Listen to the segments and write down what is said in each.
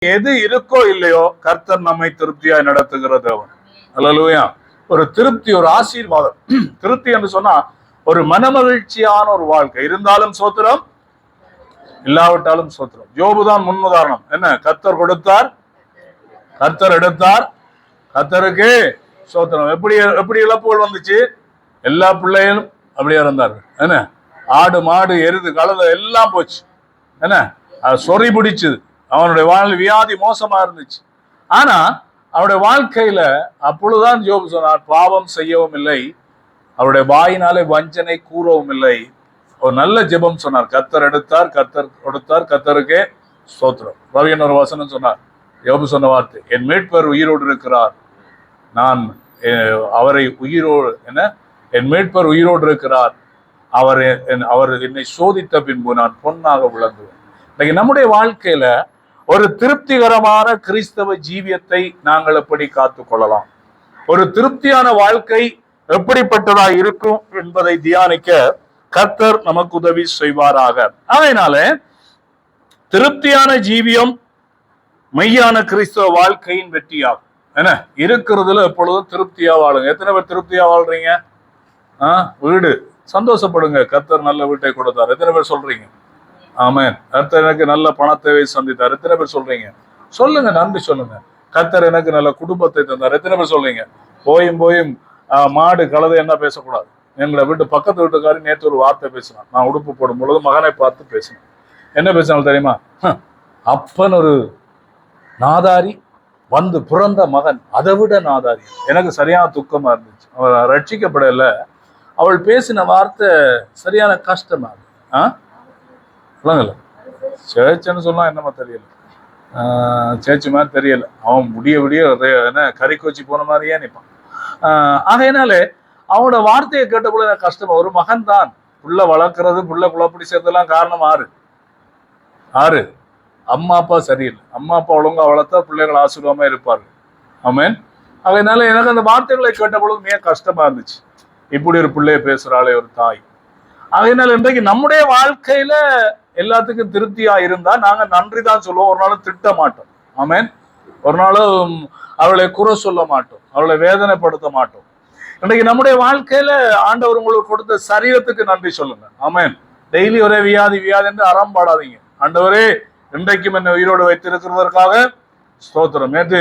எது இருக்கோ இல்லையோ கர்த்தர் நம்மை திருப்தியாய் நடத்துகிற தேவன். அல்லேலூயா. ஒரு திருப்தி, ஒரு ஆசீர்வாதம். திருப்தி என்று சொன்னா ஒரு மனமகிழ்ச்சியான ஒரு வாழ்க்கை. இருந்தாலும் சோத்திரம், இல்லாவிட்டாலும் சோத்திரம். யோபுதான் முன்னுதாரணம். என்ன? கர்த்தர் கொடுத்தார், கர்த்தர் எடுத்தார், கர்த்தருக்கு சோத்திரம். எப்படி எப்படி இழப்புகள் வந்துச்சு? எல்லா பிள்ளைகளும் அப்படியே இருந்தார்கள். என்ன? ஆடு மாடு எருது கழுதை எல்லாம் போச்சு. என்ன? அது சொறி பிடிச்சது. அவனுடைய வாழ் வியாதி மோசமா இருந்துச்சு. ஆனா அவருடைய வாழ்க்கையில அப்பொழுதுதான் யோபு சொன்னார், பாவம் செய்யவும் இல்லை, அவருடைய வாயினாலே வஞ்சனை கூறவும் இல்லை. ஒரு நல்ல ஜெபம் சொன்னார். கர்த்தர் எடுத்தார், கர்த்தர் கொடுத்தார், கர்த்தருக்கே ஸ்தோத்திரம். ரவியன் ஒரு வசனம் சொன்னார். யோபு சொன்ன வார்த்தை, என் மீட்பர் உயிரோடு இருக்கிறார், நான் அவரை உயிரோடு என்ன என் மீட்பர் உயிரோடு இருக்கிறார், அவர் என்னை சோதித்த பின்பு நான் பொன்னாக விளங்குவேன். இன்னைக்கு நம்முடைய வாழ்க்கையில ஒரு திருப்திகரமான கிறிஸ்தவ ஜீவியத்தை நாங்கள் எப்படி காத்துக் கொள்ளலாம்? ஒரு திருப்தியான வாழ்க்கை எப்படிப்பட்டதா இருக்கும் என்பதை தியானிக்க கர்த்தர் நமக்கு உதவி செய்வாராக. அதனால திருப்தியான ஜீவியம் மெய்யான கிறிஸ்தவ வாழ்க்கையின் வெற்றியாகும். என்ன? இருக்கிறதுல எப்பொழுதும் திருப்தியா வாழுங்க. எத்தனை பேர் திருப்தியா வாழ்றீங்க? வீடு, சந்தோஷப்படுங்க, கர்த்தர் நல்ல வீட்டை கொடுத்தார். எத்தனை பேர் சொல்றீங்க? ஆமென். கர்த்தர் எனக்கு நல்ல பணத்தை சந்தித்தார். எத்தனை பேர் சொல்றீங்க? சொல்லுங்க, நன்றி சொல்லுங்க. கர்த்தர் எனக்கு நல்ல குடும்பத்தை தந்தார். எத்தனை பேர் சொல்றீங்க? போயும் மாடு கழுதை என்ன பேசக்கூடாது. எங்களை வீட்டு பக்கத்து வீட்டுக்காரி நேற்று ஒரு வார்த்தை பேசினான். நான் உடுப்பு போடும் பொழுது மகனை பார்த்து பேசினேன். என்ன பேசினாலும் தெரியுமா? அப்பன் ஒரு நாதாரி, வந்து பிறந்த மகன் அதை விட நாதாரி. எனக்கு சரியான துக்கமா இருந்துச்சு. அவள் ரட்சிக்கப்படல. அவள் பேசின வார்த்தை சரியான கஷ்டமா இருக்கு. சொல்லுங்கல்ல, சேச்சுன்னு சொல்லலாம், என்னமா தெரியல, சேச்சு மாதிரி தெரியல. அவன் விடிய என்ன கறி கோச்சி போன மாதிரியே நிற்பான். அதனால அவனோட வார்த்தையை கேட்ட போல எனக்கு கஷ்டமா. ஒரு மகன் தான், புள்ள வளர்க்கறது, புள்ள குழப்படி சேர்த்தெல்லாம் காரணம் ஆறு அம்மா அப்பா சரியில்லை. அம்மா அப்பா ஒழுங்கா வளர்த்தா பிள்ளைகள் ஆசீர்வாதமா இருப்பார்கள். ஆமென். அதனால எனக்கு அந்த வார்த்தைகளை கேட்ட பொழுது மிக கஷ்டமா இருந்துச்சு. இப்படி ஒரு பிள்ளைய பேசுறாளே ஒரு தாய். அதனால இன்றைக்கு நம்முடைய வாழ்க்கையில எல்லாத்துக்கும் திருப்தியா இருந்தா நாங்க நன்றி தான் சொல்லுவோம். ஒரு நாளும் திட்ட மாட்டோம். ஆமென். ஒரு நாளும் அவளை குறை சொல்ல மாட்டோம், அவளை வேதனைப்படுத்த மாட்டோம். இன்றைக்கு நம்முடைய வாழ்க்கையில ஆண்டவர் உங்களுக்கு கொடுத்த சரீரத்துக்கு நன்றி சொல்லுங்க. ஆமென். டெய்லி ஒரே வியாதி என்று அறம்பாடாதீங்க. ஆண்டவரே, இன்றைக்கும் என்னை உயிரோடு வைத்திருக்கிறதற்காக ஸ்தோத்திரம். நேற்று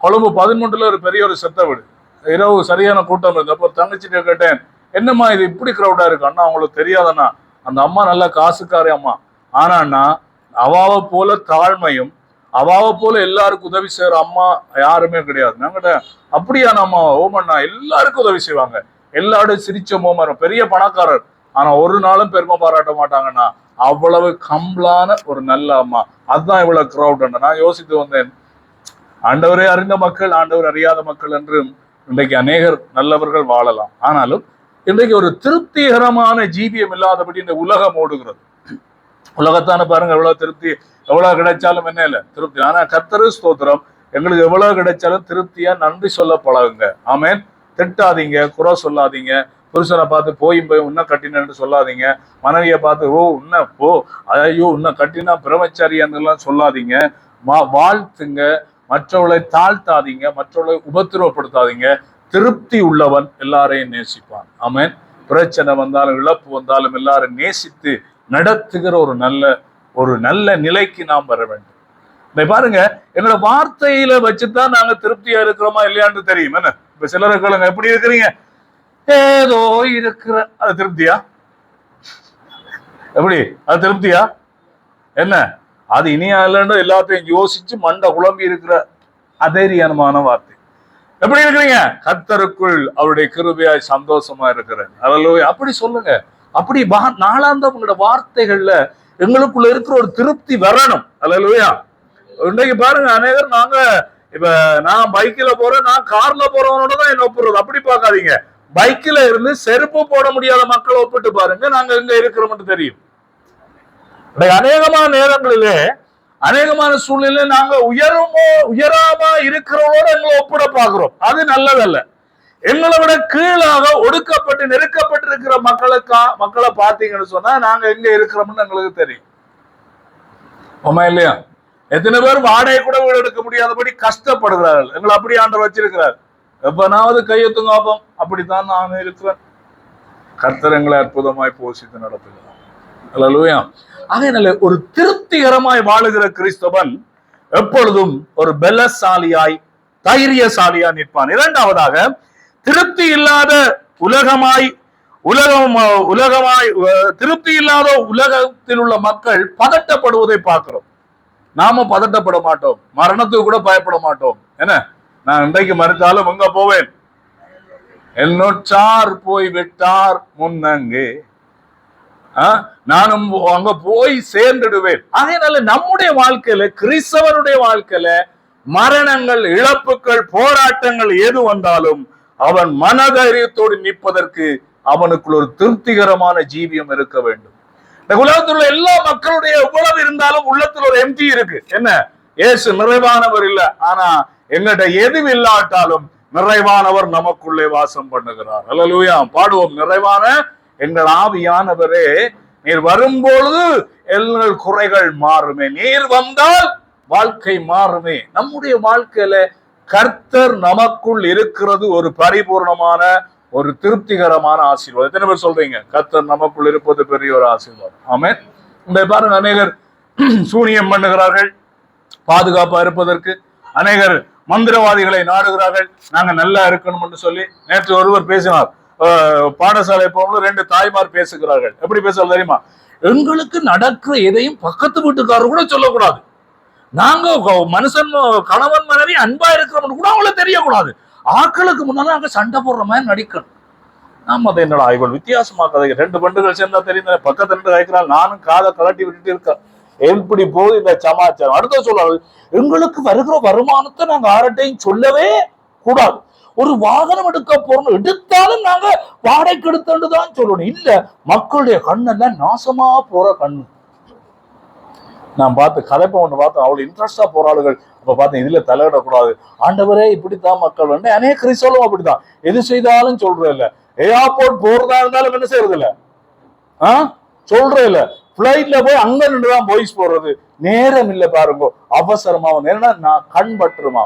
கொழும்பு 13 ஒரு பெரிய ஒரு செத்த வீடு, இரவு சரியான கூட்டம் இருந்தது. அப்போ தங்கச்சிட்ட கேட்டேன், என்னம்மா இது இப்படி கிரௌடா இருக்கு? அண்ணா, அவங்களுக்கு தெரியாதண்ணா, அந்த அம்மா நல்ல காசுக்காரி அம்மா. ஆனா அண்ணா, அவாவை போல தாழ்மையும் அவாவை போல எல்லாருக்கும் உதவி செய்யற அம்மா யாருமே கிடையாது. நாங்கிட்ட அப்படியான அம்மா? ஓமண்ணா, எல்லாருக்கும் உதவி செய்வாங்க, எல்லாரும் சிரிச்ச மோமரம், பெரிய பணக்காரர், ஆனா ஒரு நாளும் பெருமை பாராட்ட மாட்டாங்கண்ணா. அவ்வளவு கம்பளான ஒரு நல்ல அம்மா. அதுதான் இவ்வளவு கிரௌட். நான் யோசித்து வந்தேன், ஆண்டவரே அறிந்த மக்கள், ஆண்டவர் அறியாத மக்கள் என்று இன்றைக்கு அநேகர் நல்லவர்கள் வாழலாம். ஆனாலும் இன்றைக்கு ஒரு திருப்திகரமான ஜீவியம் இல்லாதபடி இந்த உலகம் ஓடுகிறது. உலகத்தான பாருங்க, எவ்வளவு திருப்தி, எவ்வளவு கிடைச்சாலும் என்ன இல்லை திருப்தி. ஆனா கர்த்தரு ஸ்தோத்திரம், எங்களுக்கு எவ்வளவு கிடைச்சாலும் திருப்தியா நன்றி சொல்ல பழகுங்க. ஆமென். திட்டாதீங்க, குறை சொல்லாதீங்க. புருஷனை பார்த்து போயும் இன்னும் கட்டினு சொல்லாதீங்க. மனைவியை பார்த்து இன்னும் ஐயோ இன்னும் கட்டினா பிரமச்சாரியெல்லாம் சொல்லாதீங்க. வாழ்த்துங்க, மற்றவர்களை தாழ்த்தாதீங்க, மற்றவர்களை உபத்திரவப்படுத்தாதீங்க. திருப்தி உள்ளவன் எல்லாரையும் நேசிப்பான். ஆமென். பிரச்சனை வந்தாலும் இழப்பு வந்தாலும் எல்லாரும் நேசித்து நடத்துகிற ஒரு நல்ல நிலைக்கு நாம் வர வேண்டும். இதை பாருங்க, என்னோட வார்த்தையில வச்சுதான் நாங்க திருப்தியா இருக்கிறோமா இல்லையான்னு தெரியும். என்ன, இப்ப சிலருக்கு எப்படி இருக்கிறீங்க? ஏதோ இருக்கிற, அது திருப்தியா? எப்படி அது திருப்தியா? என்ன அது? இனியா இல்லைன்னு எல்லாத்தையும் யோசிச்சு மண்டை குழம்பி இருக்கிற அதைரியமான வார்த்தை. எப்படி இருக்கிறீங்க? கர்த்தருக்குள் அவருடைய கிருபையாய் சந்தோஷமா இருக்கிறேன். அல்லேலூயா. அப்படி சொல்லுங்க. அப்படி நாளாந்த உங்களோட வார்த்தைகள்ல எங்களுக்குள்ள இருக்கிற ஒரு திருப்தி வரணும். அல்லேலூயா. இன்றைக்கு பாருங்க, அநேகர் நாங்க இப்ப நான் பைக்ல போறேன், நான் கார்ல போறவனோட தான் என்ன ஒப்புறது. அப்படி பார்க்காதீங்க. பைக்ல இருந்து செருப்பு போட முடியாத மக்களை ஒப்பிட்டு பாருங்க, நாங்க எங்க இருக்கிறோம்னு தெரியும். அநேகமான நேரங்களிலே, அநேகமான சூழ்நிலை நாங்க உயராம இருக்கிறவங்களோட எங்களை ஒப்பிட பாக்குறோம். அது நல்லதல்ல. எங்களை விட கீழாக ஒடுக்கப்பட்டு நெருக்கப்பட்டிருக்கிற மக்களை பார்த்தீங்கன்னு சொன்னா நாங்க எங்க இருக்கிறோம்னு எங்களுக்கு தெரியும். ஆமா இல்லையா? எத்தனை பேர் வாடகை கூட வீடு எடுக்க முடியாதபடி கஷ்டப்படுகிறார்கள். எங்களை அப்படி ஆண்டவர் வச்சிருக்கிறார். எப்பனாவது கையெழுத்துங்க ஆப்போம். அப்படித்தான் நான் இருக்கிறேன். கர்த்தர் எங்களை அற்புதமாய் போஷித்து நடத்துகிறார். அல்லேலூயா. அதனால ஒரு திருப்திகரமாய் வாழுகிற கிறிஸ்தவன் எப்பொழுதும் ஒரு பலசாலியாய் தைரியசாலியாய் நிற்பான். இரண்டாவதாக, திருப்தி இல்லாத திருப்தி இல்லாத உலகத்தில் உள்ள மக்கள் பதட்டப்படுவதை பார்க்கிறோம். நாம பதட்டப்பட மாட்டோம், மரணத்துக்கு கூட பயப்பட மாட்டோம். என்ன, நான் இன்றைக்கு மறித்தாலும் எங்க போவேன், என்னொற்றார் போய் விட்டார் முன்னங்கே, நானும் அங்க போய் சேர்ந்துடுவேன். அதனால நம்முடைய வாழ்க்கையில, கிறிஸ்தவனுடைய வாழ்க்கையில மரணங்கள், இழப்புகள், போராட்டங்கள் எது வந்தாலும் அவன் மனதைரியத்தோடு நிற்பதற்கு அவனுக்குள் ஒரு திருப்திகரமான ஜீவியம் இருக்க வேண்டும். இந்த உலகத்தில் உள்ள எல்லா மக்களுடைய எவ்வளவு இருந்தாலும் உள்ளத்துல ஒரு எம்டி இருக்கு. என்ன, இயேசு நிறைவானவர் இல்ல, ஆனா எங்கிட்ட எதுவும் இல்லாட்டாலும் நிறைவானவர் நமக்குள்ளே வாசம் பண்ணுகிறார். அல்லேலூயா. பாடுவோம், நிறைவான எங்கள் ஆவியானவரே, நீர் வரும்பொழுது எங்கள் குறைகள் மாறுமே, நீர் வந்தால் வாழ்க்கை மாறுமே. நம்முடைய வாழ்க்கையில கர்த்தர் நமக்குள் இருக்கிறது ஒரு பரிபூர்ணமான, ஒரு திருப்திகரமான ஆசீர்வாதம். எத்தனை பேர் சொல்றீங்க கர்த்தர் நமக்குள் இருப்பது பெரிய ஒரு ஆசீர்வாதம்? ஆமென். இந்த பாருங்க, அநேகர் சூனியம் பண்ணுகிறார்கள் பாதுகாப்பா இருப்பதற்கு, அநேகர் மந்திரவாதிகளை நாடுகிறார்கள் நாங்க நல்லா இருக்கணும் என்று சொல்லி. நேற்று ஒருவர் பேசினார், பாடசாலை போகும்போது 2 தாய்மார் பேசுகிறார்கள். எப்படி பேசுறது தெரியுமா? எங்களுக்கு நடக்கிற எதையும் பக்கத்து வீட்டுக்காரர் கூட சொல்லக்கூடாது, நாங்க மனுஷன் கணவன் மனைவி அன்பா இருக்கிறோம்னு கூட அவங்கள தெரியக்கூடாது, ஆக்களுக்கு முன்னால நாங்க சண்டை போடுற மாதிரி நடிக்கணும். நாம அதை என்னடா இவள் வித்தியாசமா கதை, 2 பெண்டுகள் சேர்ந்தா தெரியுது, பக்கத்து 2 கைக்கிறாள், நானும் காதை கலட்டி விட்டுட்டு இருக்கேன். எப்படி போகுது இந்த சமாச்சாரம்? அடுத்த சொல்றாரு, எங்களுக்கு வருகிற வருமானத்தை நாங்க யார்கிட்டையும் சொல்லவே கூடாது, ஒரு வாகனம் எடுக்க போறோம் எடுத்தாலும் நாங்க வாடகைக்கு எடுத்துட்டு தான் சொல்லணும், இல்ல மக்களுடைய கண்ணெல்லாம் நாசமா போற கண்ணு. நான் பார்த்து கதைப்ப ஒண்ணு பார்த்தேன், அவ்வளவு இன்ட்ரெஸ்டா போறாளுகள். அப்ப பார்த்தேன், இதுல தலையிடக்கூடாது ஆண்டவரே, இப்படித்தான் மக்கள் வந்து அநேக கிறிஸ்தவர்களும் அப்படித்தான், எது செய்தாலும் சொல்றது இல்ல. ஏர்போர்ட் போறதா இருந்தாலும் என்ன செய்யறது இல்ல, சொல்றது இல்ல. பிளைட்ல போய் அங்க நின்றுதான் வாய்ஸ் போடுறது, நேரம் இல்ல பாருங்க, அவசரமா, நான் கண் பற்றுமா.